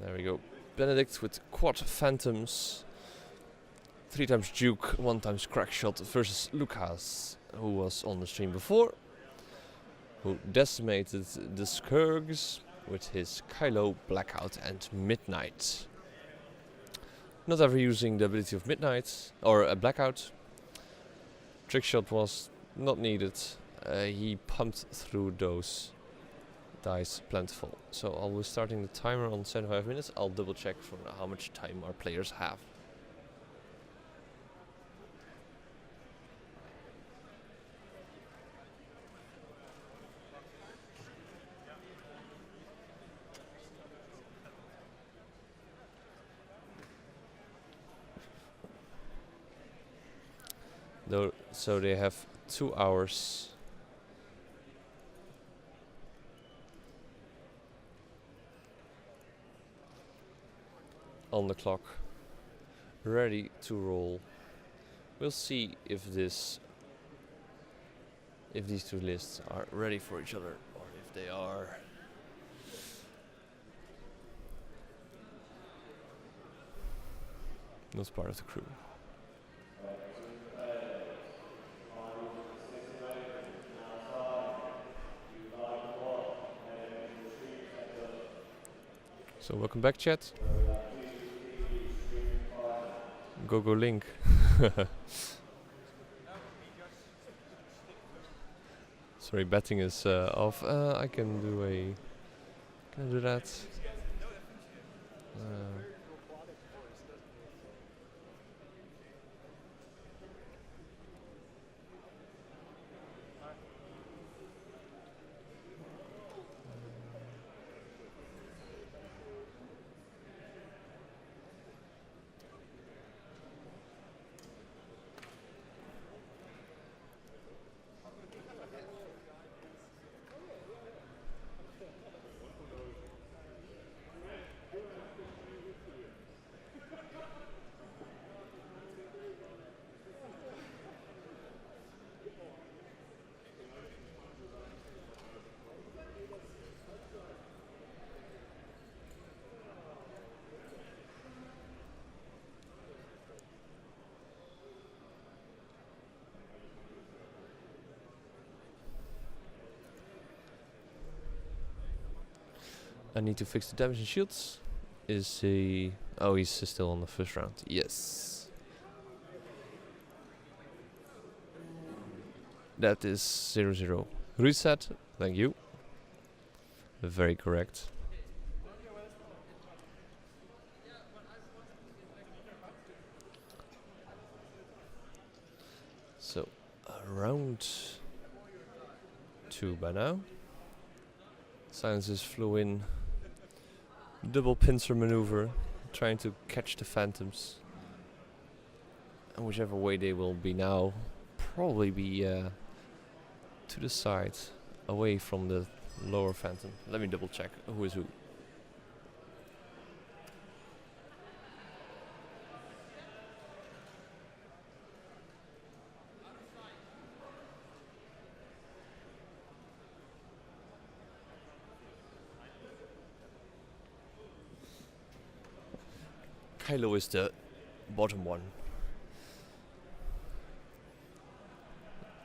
There we go. Benedikt with quad phantoms. 3 times juke, 1 times crack shot versus Lukasz, who was on the stream before, who decimated the Skurgs with his Kylo, Blackout and Midnight. Not ever using the ability of Midnight or a Blackout. Trick shot was not needed. He pumped through those dice plentiful. So I'll be starting the timer on 75 minutes. I'll double check for how much time our players have. So they have 2 hours on the clock, ready to roll. We'll see if these 2 lists are ready for each other, or if they are not part of the crew. So welcome back, chat. Go Link. Sorry, betting is off. I can do that? I need to fix the damage and shields. Is he... Oh, he's still on the first round. Yes. That is 0-0. Reset. Thank you. Very correct. So, round 2 by now. Silencers flew in. Double pincer maneuver, trying to catch the phantoms. And whichever way they will be now, probably be to the side, away from the lower phantom. Let me double check who is who. Kylo is the bottom one.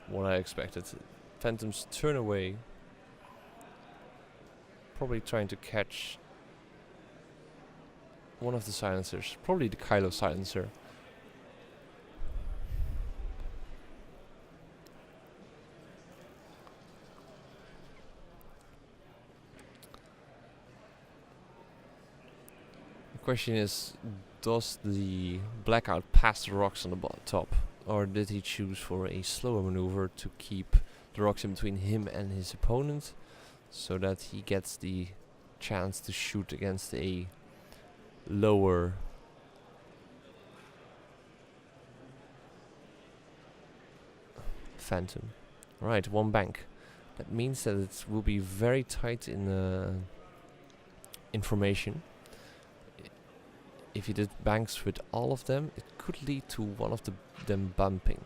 What I expected. Phantoms turn away. Probably trying to catch one of the silencers. Probably the Kylo silencer. The question is, does the Blackout pass the rocks on the top? Or did he choose for a slower maneuver to keep the rocks in between him and his opponent, so that he gets the chance to shoot against a lower phantom? Right, 1 bank. That means that it will be very tight in information. If you did banks with all of them, it could lead to one of them bumping.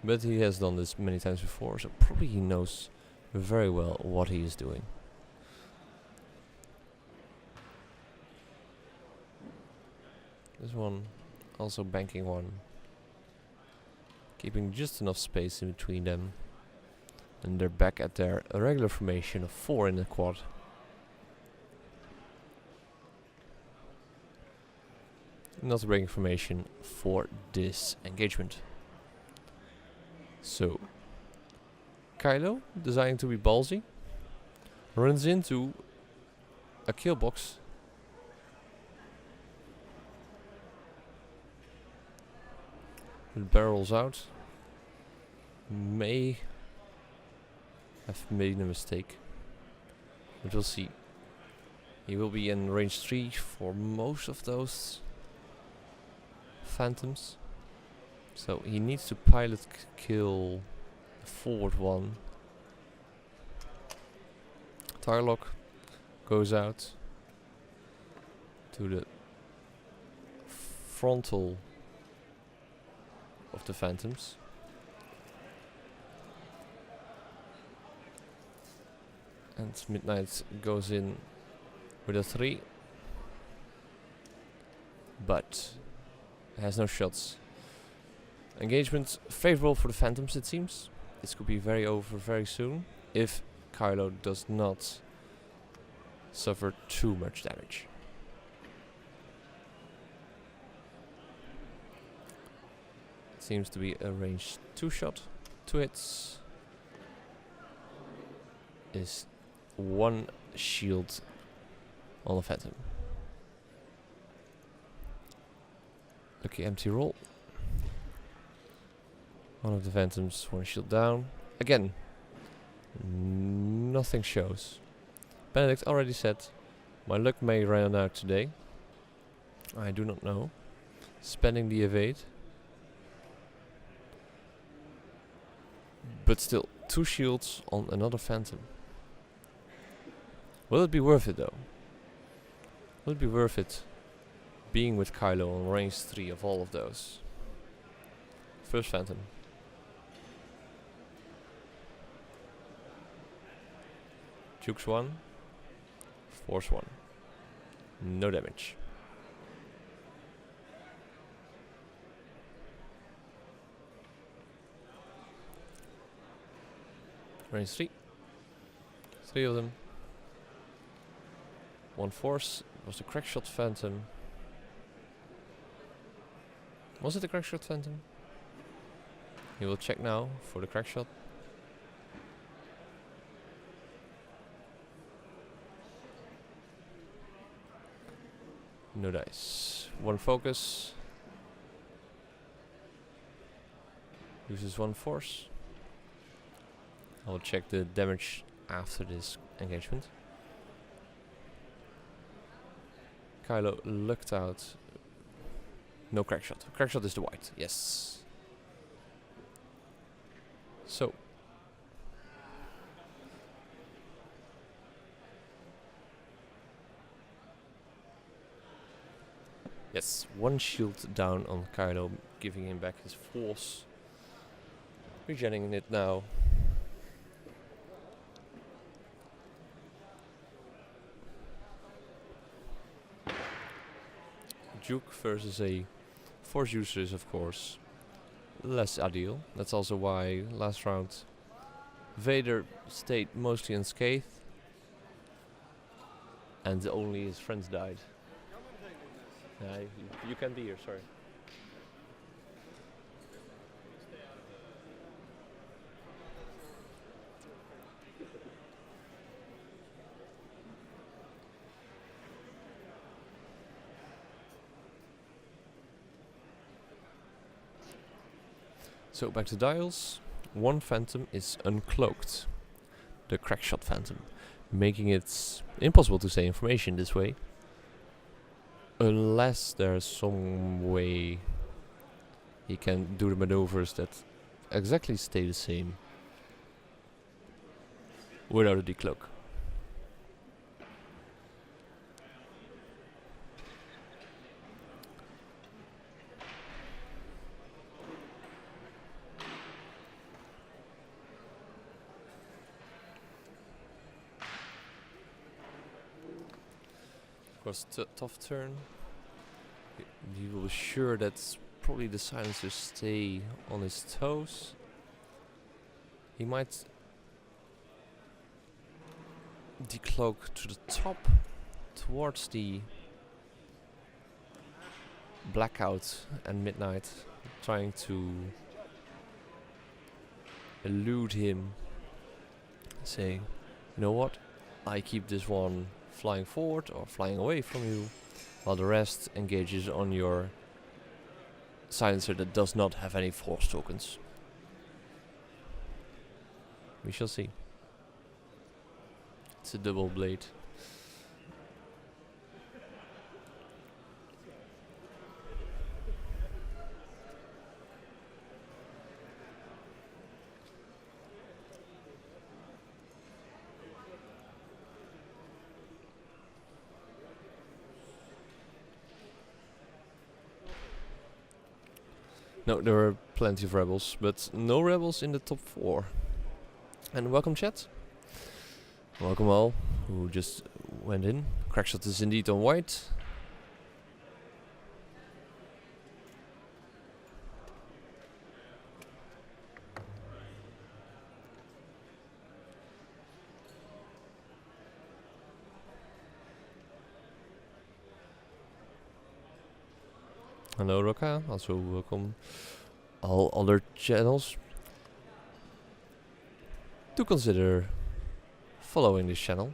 But he has done this many times before, so probably he knows very well what he is doing. This one also banking one. Keeping just enough space in between them. And they're back at their regular formation of 4 in the quad. Not a breaking formation for this engagement. So, Kylo, deciding to be ballsy, runs into a kill box. It barrels out. May have made a mistake, but we'll see. He will be in range 3 for most of those phantoms, so he needs to pilot kill the forward one. Tire lock goes out to the frontal of the phantoms. And Midnight goes in with a 3, but has no shots. Engagement favorable for the phantoms, it seems. This could be over very soon if Kylo does not suffer too much damage. It seems to be a range 2 shot. 2 hits. Is 1 shield on the phantom. Lucky empty roll. One of the phantoms, 1 shield down. Again, nothing shows. Benedikt already said, my luck may run out today. I do not know. Spending the evade. But still, 2 shields on another phantom. Will it be worth it though? Will it be worth it being with Kylo on range 3 of all of those? First phantom. Jukes 1. Force 1. No damage. Range 3. 3 of them. 1 force. It was the crack shot phantom. Was it the crack shot phantom? He will check now for the crack shot. No dice. 1 focus. Uses 1 force. I will check the damage after this engagement. Kylo lucked out. No crack shot. Crack shot is the white. Yes. So. Yes, 1 shield down on Kylo, giving him back his force. Regenerating it now. Duke versus a force user is of course less ideal. That's also why last round Vader stayed mostly unscathed and only his friends died. You can't be here, sorry. So back to dials. 1 phantom is uncloaked. The crackshot phantom. Making it impossible to say information this way. Unless there's some way he can do the maneuvers that exactly stay the same without a decloak. Of course, tough turn. he will be sure that probably the silencers stay on his toes. He might decloak to the top towards the blackout and midnight, trying to elude him, saying, you know what, I keep this one flying forward or flying away from you, while the rest engages on your silencer that does not have any force tokens. We shall see. It's a double blade. No, there were plenty of rebels, but no rebels in the top 4. And welcome chat. Welcome all who just went in. Crackshot is indeed on white. Hello Roka, also welcome all other channels. Do consider following this channel,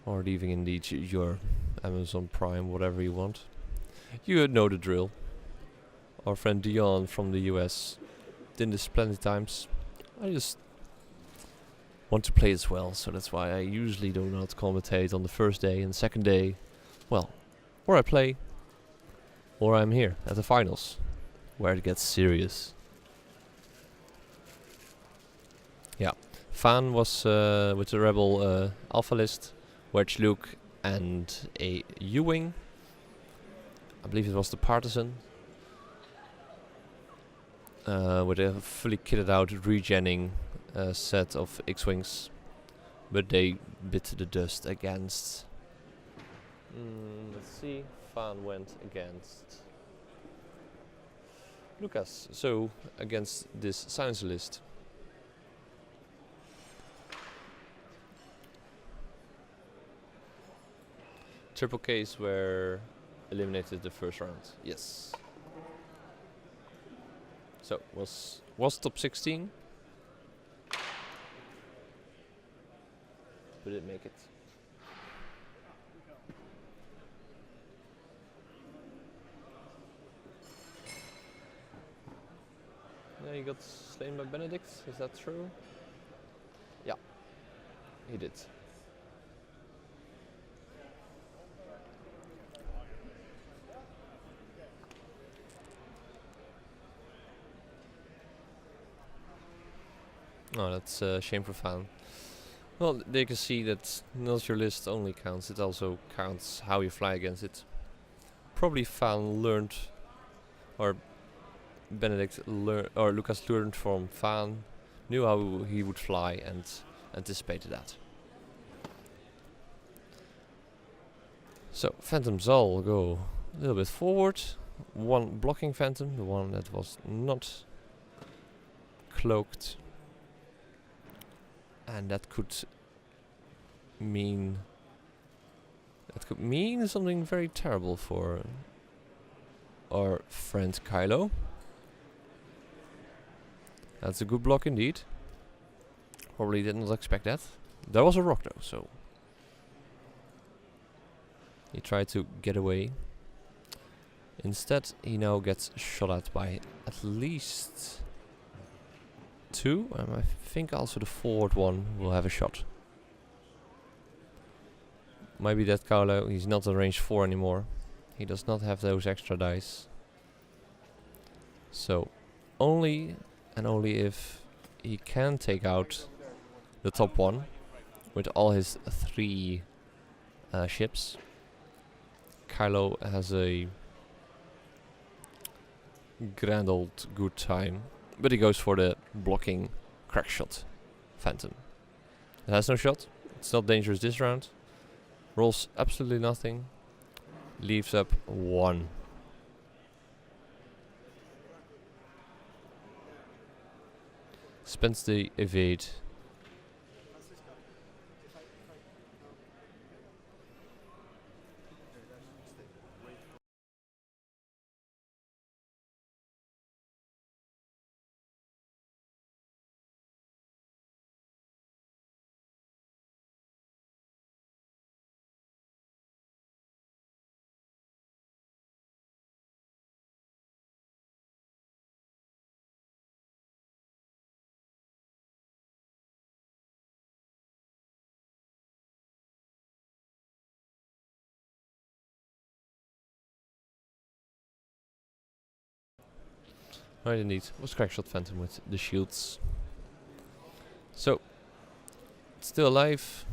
or leaving indeed your Amazon Prime, whatever you want. You know the drill. Our friend Dion from the US did this plenty times. I just want to play as well, so that's why I usually do not commentate on the first day and second day. Well, or I play, or I'm here at the finals, where it gets serious. Yeah, Fan was with the Rebel Alpha list, Wedge Luke and a U-Wing. I believe it was the Partisan. With a fully kitted out regenning set of X-Wings. But they bit the dust against... let's see, Fan went against Lukasz, so against this silencer list. Triple Ks were eliminated the first round, yes. So was top 16, but didn't make it. Yeah, he got slain by Benedikt, is that true? Yeah, he did. Oh, that's a shame for Fan. Well, they can see that not your list only counts, it also counts how you fly against it. Probably Fan learned, or Benedikt or Lukasz learned from Fan, knew how he would fly and anticipated that. So Phantoms all go a little bit forward. One blocking Phantom, the one that was not cloaked. And that could mean something very terrible for our friend Kylo. That's a good block indeed. Probably did not expect that. There was a rock though, so he tried to get away. Instead, he now gets shot at by at least 2, and I think also the forward one will have a shot. Maybe that Kylo, he's not on range 4 anymore. He does not have those extra dice. So, only and only if he can take out the top one with all his 3 ships, Kylo has a grand old good time. But he goes for the blocking Crackshot Phantom. It has no shot. It's not dangerous this round. Rolls absolutely nothing. Leaves up 1. Spends the evade. Right, indeed. Was Crackshot Phantom with the shields. So, it's still alive.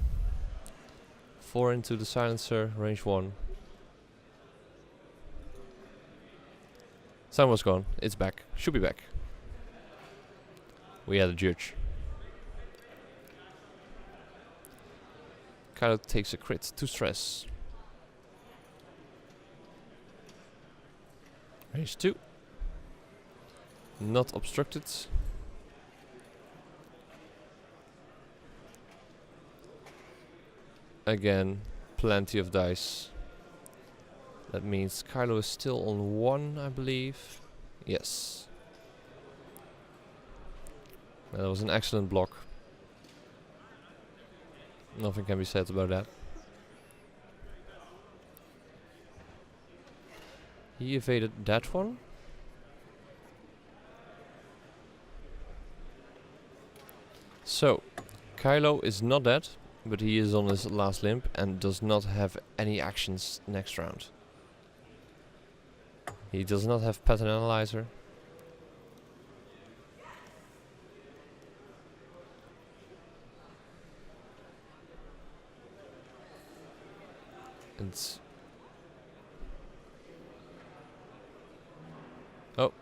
4 into the silencer, range 1. Sound was gone. It's back. Should be back. We had a judge. Kylo takes a crit to stress. Range 2. Not obstructed. Again, plenty of dice. That means Kylo is still on 1, I believe. Yes. That was an excellent block. Nothing can be said about that. He evaded that one. So, Kylo is not dead, but he is on his last limb and does not have any actions next round. He does not have pattern analyzer. And oh,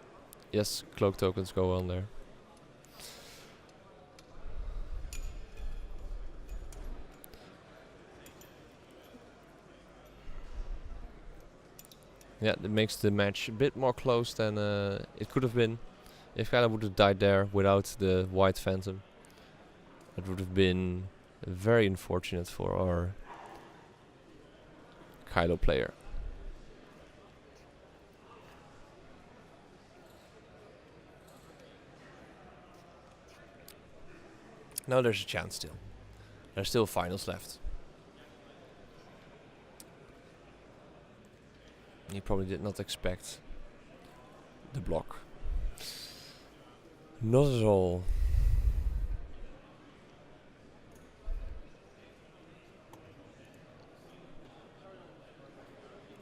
yes, cloak tokens go on there. Yeah, that makes the match a bit more close than it could have been. If Kylo would have died there without the white phantom, it would have been very unfortunate for our Kylo player. Now there's a chance still. There's still finals left. He probably did not expect the block. Not at all.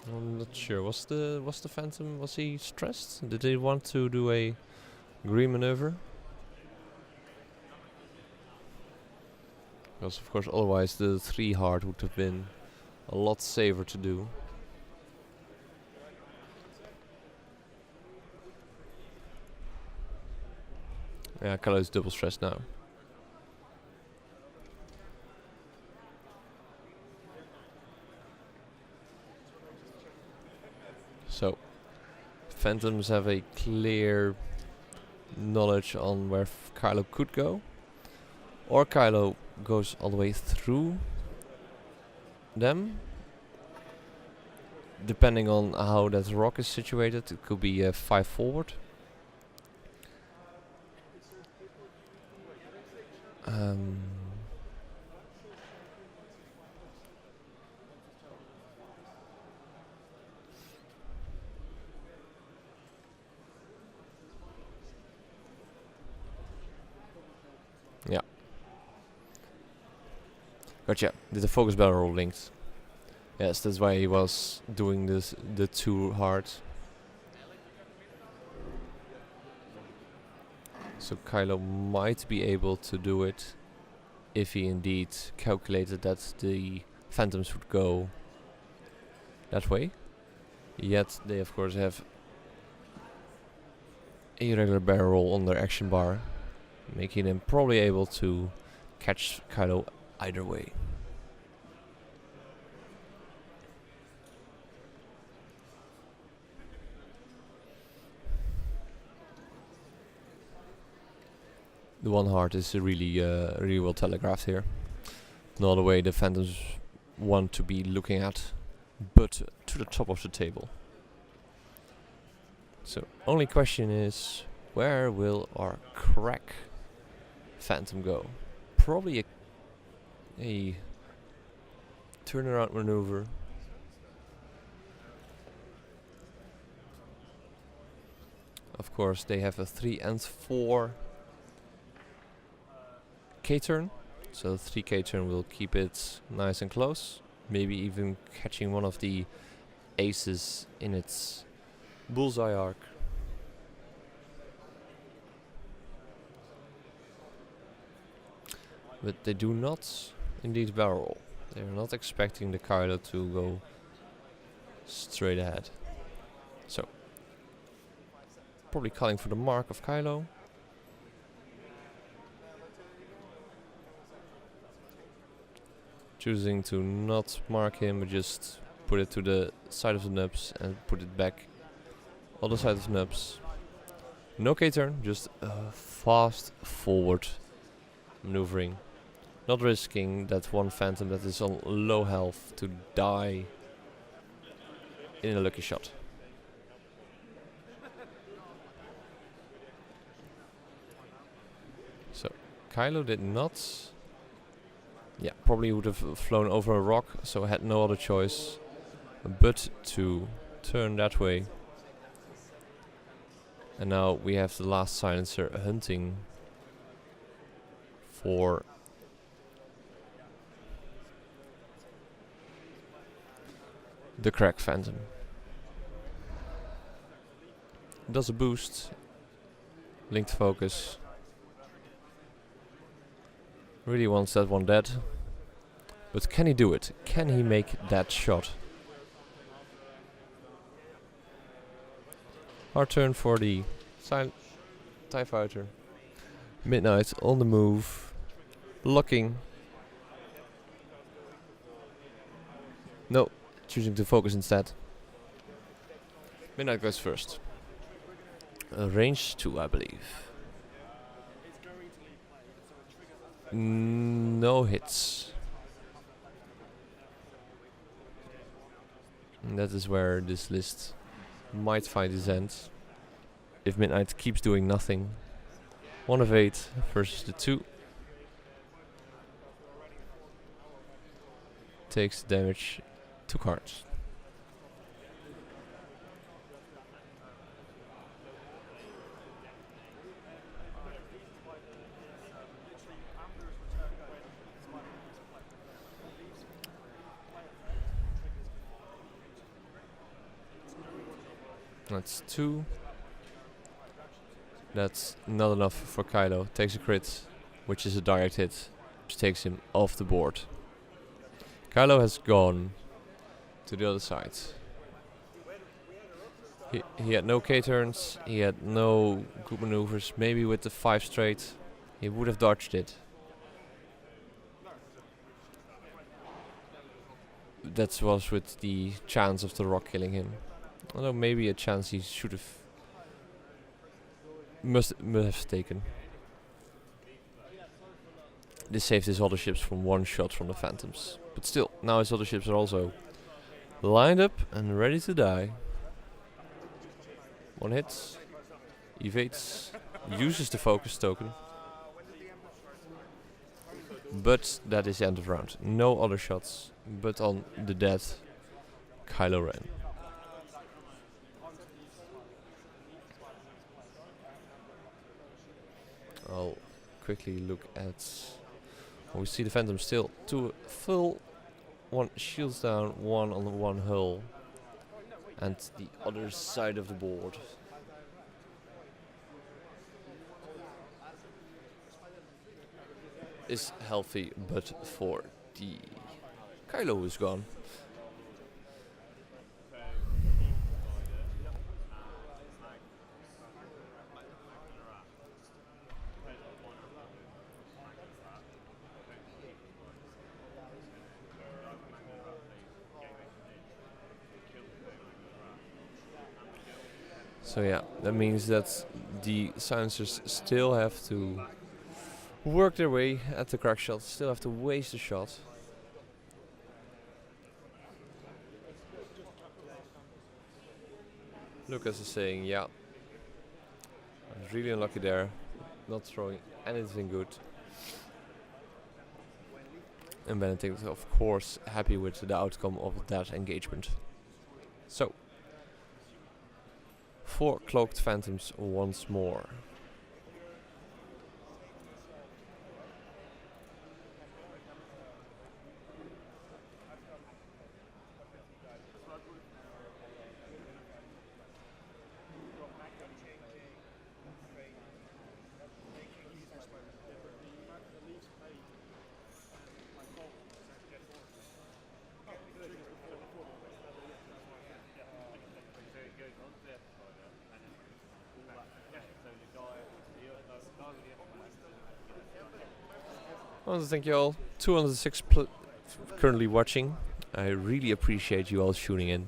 I'm not sure. Was the Phantom, was he stressed? Did they want to do a green maneuver? Because of course otherwise the 3 hard would have been a lot safer to do. Yeah, Kylo is double stressed now. So, Phantoms have a clear knowledge on where Kylo could go. Or Kylo goes all the way through them. Depending on how that rock is situated, it could be 5 forward. Yeah. Gotcha. Did the focus barrel roll linked? Yes, that's why he was doing this the 2 hard. So Kylo might be able to do it if he indeed calculated that the Phantoms would go that way. Yet they of course have a regular barrel roll on their action bar, making them probably able to catch Kylo either way. The 1 heart is really well telegraphed here. Not the way the Phantoms want to be looking at, but to the top of the table. So only question is, where will our crack Phantom go? Probably a turnaround maneuver. Of course, they have a 3 and 4 K-turn, so the 3 K-turn will keep it nice and close. Maybe even catching one of the aces in its bullseye arc. But they do not indeed barrel roll. They are not expecting the Kylo to go straight ahead. So, probably calling for the mark of Kylo. Choosing to not mark him, but just put it to the side of the nubs and put it back on the side of the nubs. No K-turn, just fast forward maneuvering. Not risking that one Phantom that is on low health to die in a lucky shot. So, Kylo did not... Yeah, probably would have flown over a rock, so had no other choice but to turn that way. And now we have the last silencer hunting for the crack Phantom. Does a boost, linked focus. Really wants that one dead. But can he do it? Can he make that shot? Hard turn for the TIE Fighter. Midnight on the move. Locking. No, choosing to focus instead. Midnight goes first. Range 2, I believe. No hits. And that is where this list might find its end. If Midnight keeps doing nothing. 1 of 8 versus the 2. Takes damage 2 cards. That's 2. That's not enough for Kylo. Takes a crit, which is a direct hit, which takes him off the board. Kylo has gone to the other side. He had no K-turns, he had no good maneuvers. Maybe with the 5 straight, he would have dodged it. That was with the chance of the rock killing him. Although maybe a chance he should have must have taken. This saved his other ships from 1 shot from the Phantoms. But still, now his other ships are also lined up and ready to die. 1 hit, evades, uses the focus token. But that is the end of round. No other shots, but on the dead Kylo Ren. I'll quickly look at... we see the Phantom still 2 full, 1 shields down, 1 on the 1 hull, and the other side of the board. Is healthy, but for the Kylo who's gone. So yeah, that means that the silencers still have to work their way at the crack shot. Still have to waste a shot. Lukasz is saying, yeah, I was really unlucky there, not throwing anything good. And Benedikt is of course happy with the outcome of that engagement. So, 4 cloaked phantoms once more. I want to thank you all. 206 currently watching. I really appreciate you all tuning in.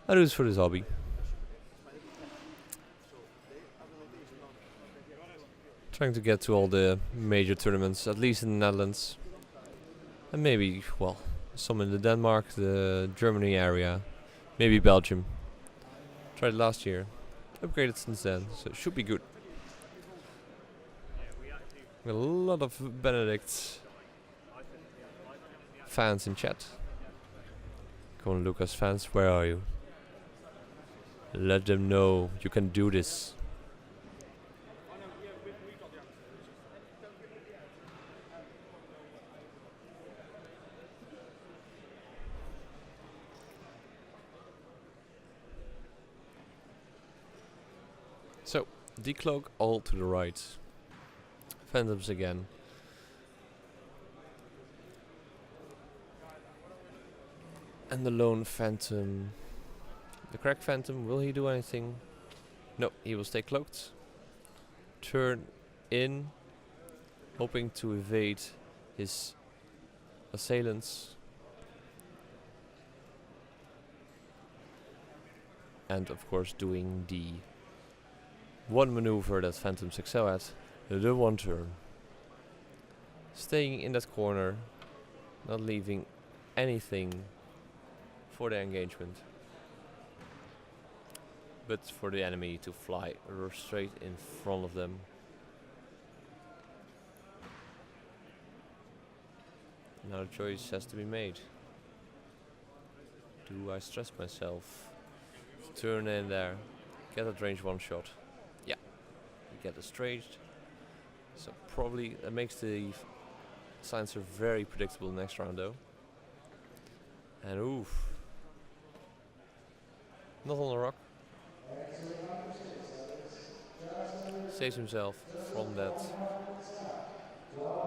I do this for this hobby. Trying to get to all the major tournaments, at least in the Netherlands. And maybe, well, some in the Denmark, the Germany area, maybe Belgium. Tried last year, upgraded since then, so it should be good. A lot of Benedikt fans in chat. Come on, Lukasz fans, where are you? Let them know you can do this. So, decloak all to the right. Phantoms again. And the lone phantom. The crack phantom, will he do anything? No, he will stay cloaked. Turn in, hoping to evade his assailants. And of course doing the one maneuver that phantoms excel at. The one turn. Staying in that corner, not leaving anything for the engagement, but for the enemy to fly straight in front of them. Now the choice has to be made. Do I stress myself? Turn in there, get that range one shot. Yeah, get a straight. So probably that makes the silencer very predictable next round though. And oof. Not on the rock. Saves himself from that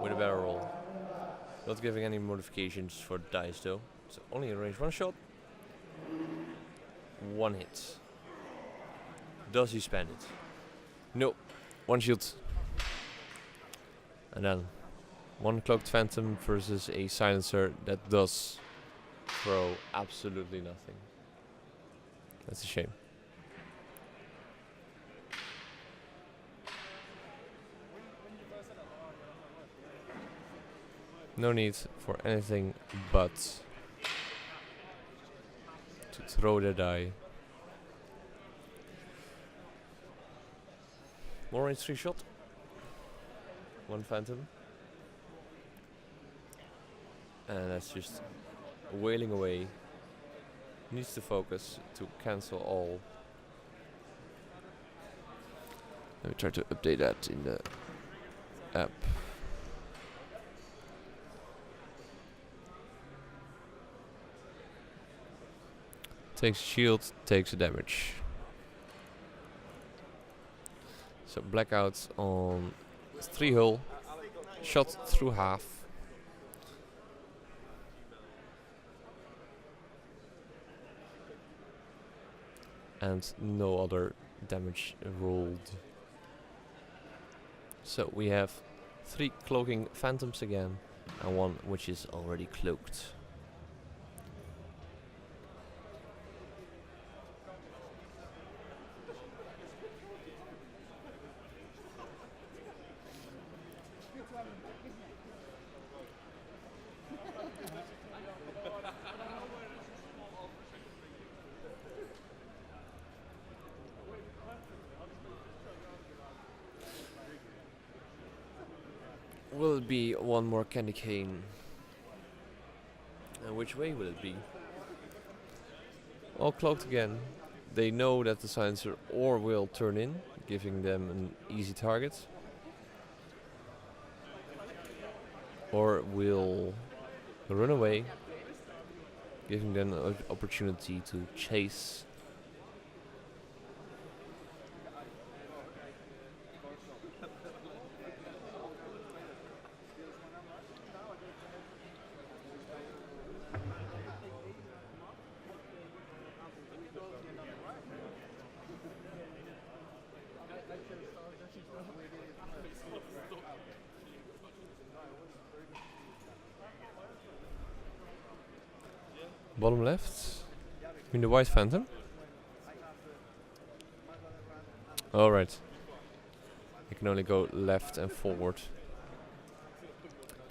with a barrel roll. Not giving any modifications for dice though. So only a range one shot. One hit. Does he spend it? No. One shield. And then one cloaked phantom versus a silencer that does throw absolutely nothing. That's a shame. No need for anything but to throw the die. More range 3 shot. One phantom. And that's just wailing away. Needs to focus to cancel all. Let me try to update that in the app. Takes shield, takes a damage. So blackout on 3 hull, shot through half. And no other damage rolled. So we have 3 cloaking phantoms again, and 1 which is already cloaked. Will it be one more candy cane? And which way will it be? All cloaked again. They know that the silencer or will turn in, giving them an easy target. Or will run away, giving them an opportunity to chase. Bottom left? You mean the white phantom? Alright. You can only go left and forward.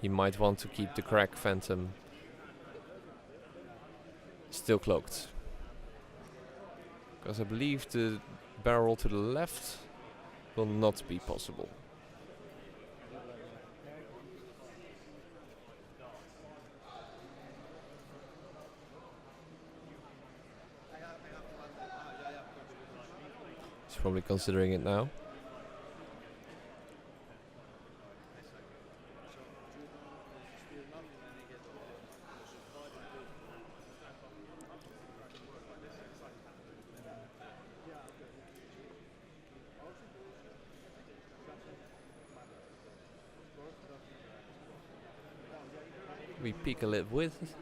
He might want to keep the crack phantom still cloaked. Because I believe the barrel to the left will not be possible. He's probably considering it now. We peek a little with.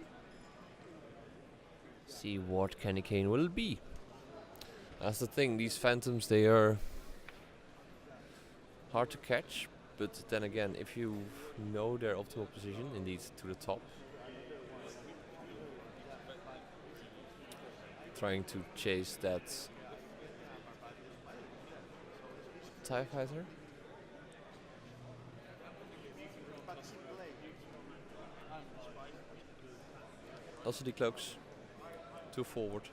See what candy cane will it be. That's the thing, these phantoms, they are hard to catch, but then again, if you know their optimal position, indeed to the top, trying to chase that TIE fighter. Also decloaks, 2 forward.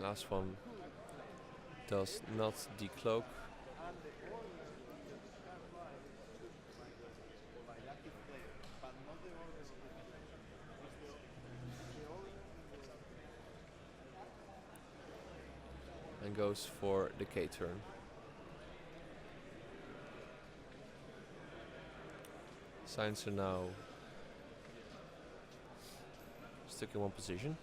Last one does not decloak. And goes for the K turn. Signs are now stuck in one position.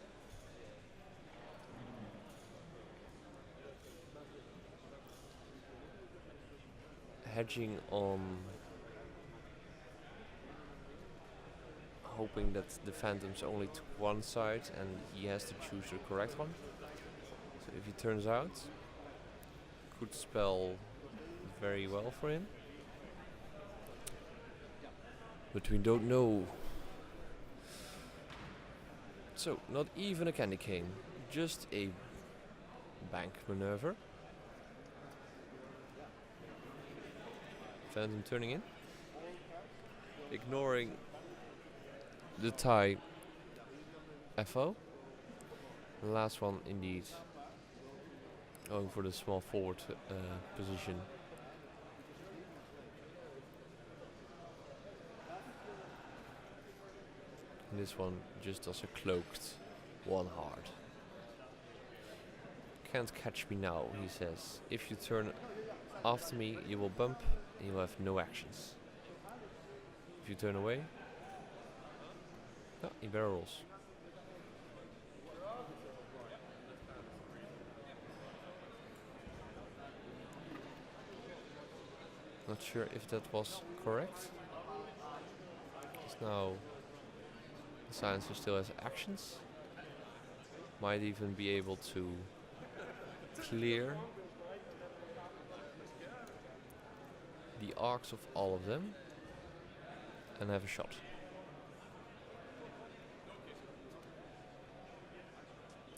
Hedging on hoping that the phantoms only took one side and he has to choose the correct one. So if he turns out, could spell very well for him. But we don't know. So, not even a candy cane, just a bank maneuver. Phantom turning in, ignoring the TIE FO. The last one indeed going for the small forward position. And this one just does a cloaked one hard. Can't catch me now, he says. If you turn after me, you will bump and you will have no actions. If you turn away, he barrel rolls. Not sure if that was correct. Because now the silencer still has actions. Might even be able to clear the arcs of all of them and have a shot.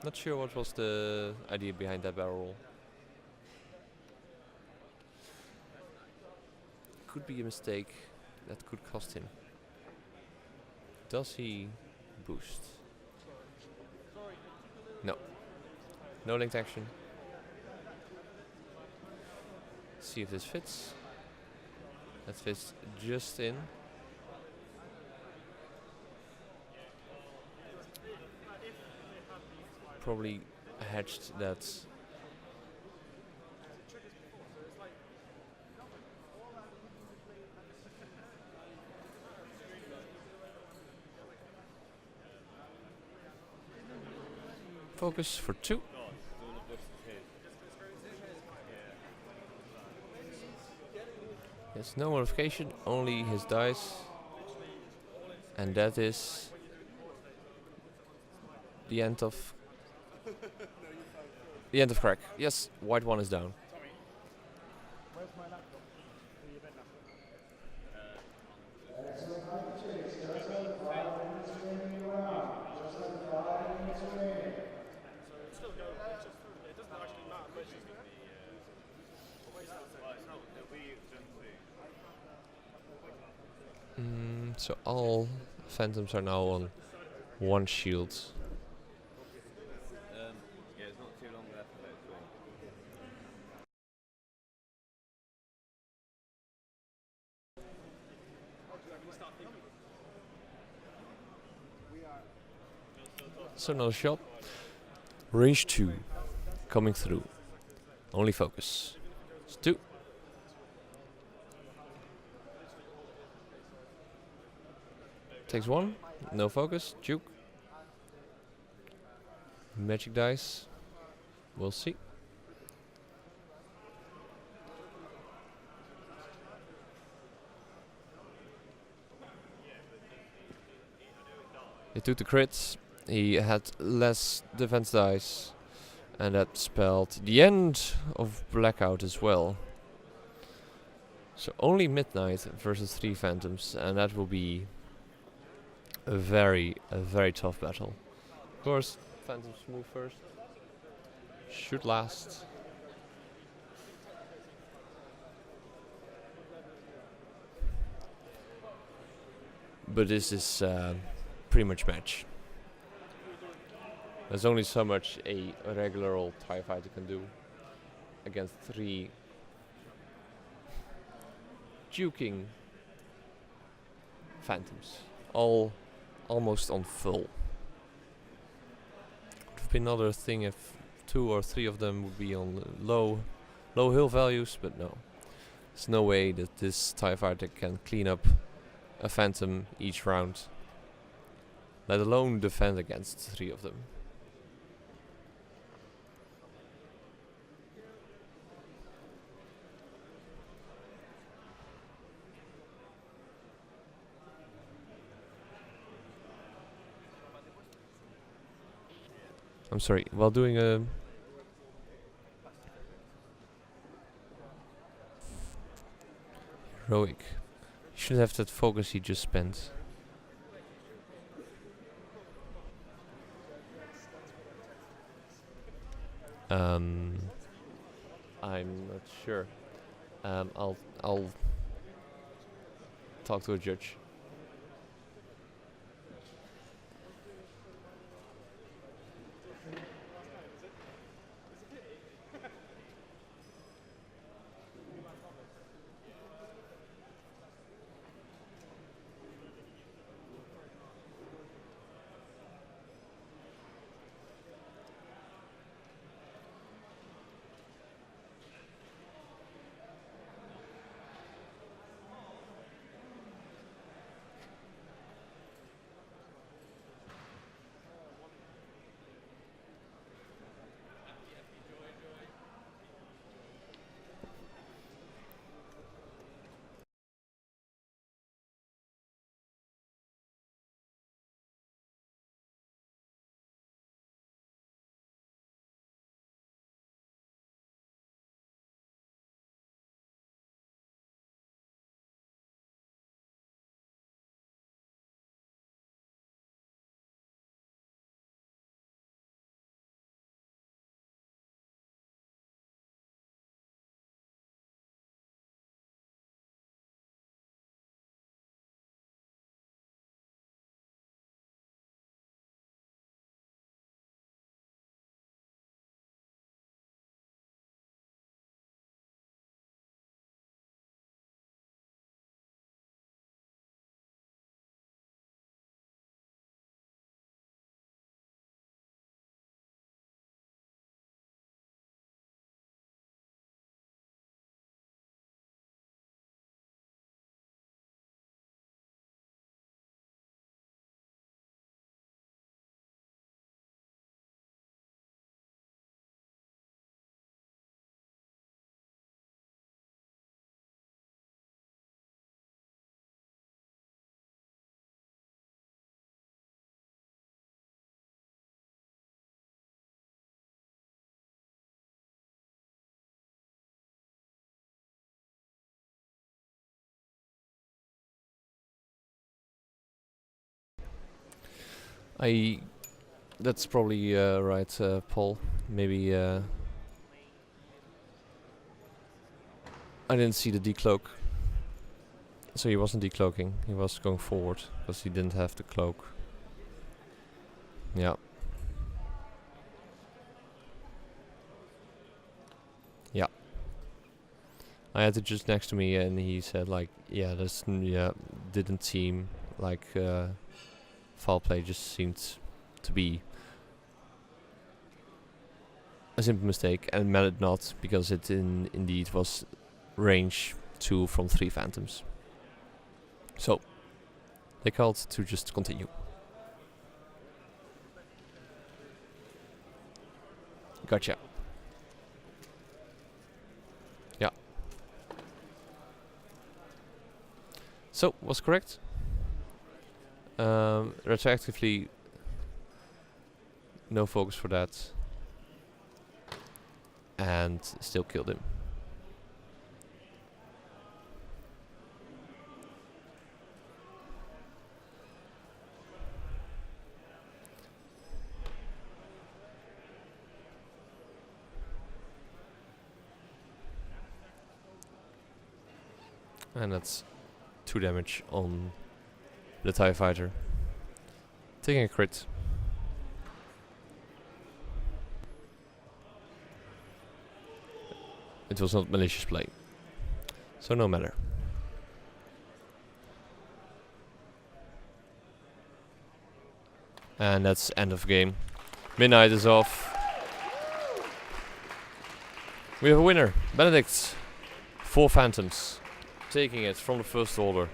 Not sure what was the idea behind that barrel roll. Could be a mistake that could cost him. Does he boost? No. No linked action. See if this fits. That fits just in. Probably hedged that. Focus for 2. Yes, no modification, only his dice. And that is the end of crack. Yes, white one is down. So all phantoms are now on 1 shield. Yeah, it's not too long left of it. So no shot. Range 2 coming through. Only focus. It's 2. Takes 1. No focus. Juke. Magic dice. We'll see. He took the crits. He had less defense dice. And that spelled the end of Blackout as well. So only Midnight versus 3 Phantoms. And that will be a very tough battle. Of course, Phantoms move first. Should last. But this is pretty much match. There's only so much a regular old TIE fighter can do against 3 juking Phantoms. All almost on full. Would have been another thing if 2 or 3 of them would be on low hill values, but no. There's no way that this TIE fighter can clean up a Phantom each round, let alone defend against 3 of them. I'm sorry, while doing a heroic, you should have that focus he just spent. I'm not sure. I'll talk to a judge. That's probably right, Paul. Maybe I didn't see the decloak. So he wasn't decloaking, he was going forward because he didn't have the cloak. Yeah. Yeah. I had it just next to me and he said like, yeah, didn't seem like foul play, just seemed to be a simple mistake, and meant it not, because it indeed was range 2 from 3 phantoms. So they called to just continue. Gotcha. Yeah. So was correct. Retroactively, no focus for that. And still killed him. And that's 2 damage on the TIE fighter. Taking a crit. It was not malicious play, so no matter. And that's end of game. Midnight is off. We have a winner, Benedikt. 4 phantoms, taking it from the first order,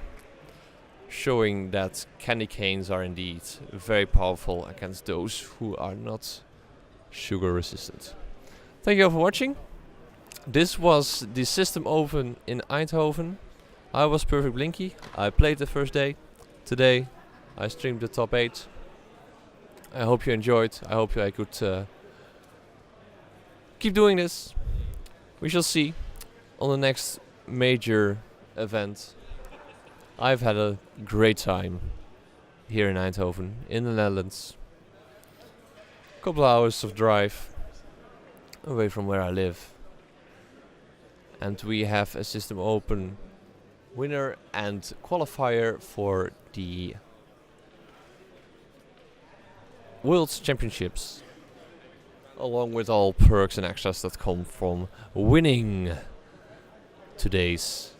showing that candy canes are indeed very powerful against those who are not sugar resistant. Thank you all for watching. This was the System Open in Eindhoven. I was Perfect Blinky. I played the first day. Today I streamed the top 8. I hope you enjoyed. I hope I could keep doing this. We shall see on the next major event. I've had a great time here in Eindhoven, in the Netherlands. Couple of hours of drive away from where I live. And we have a System Open winner and qualifier for the World Championships, along with all perks and extras that come from winning today's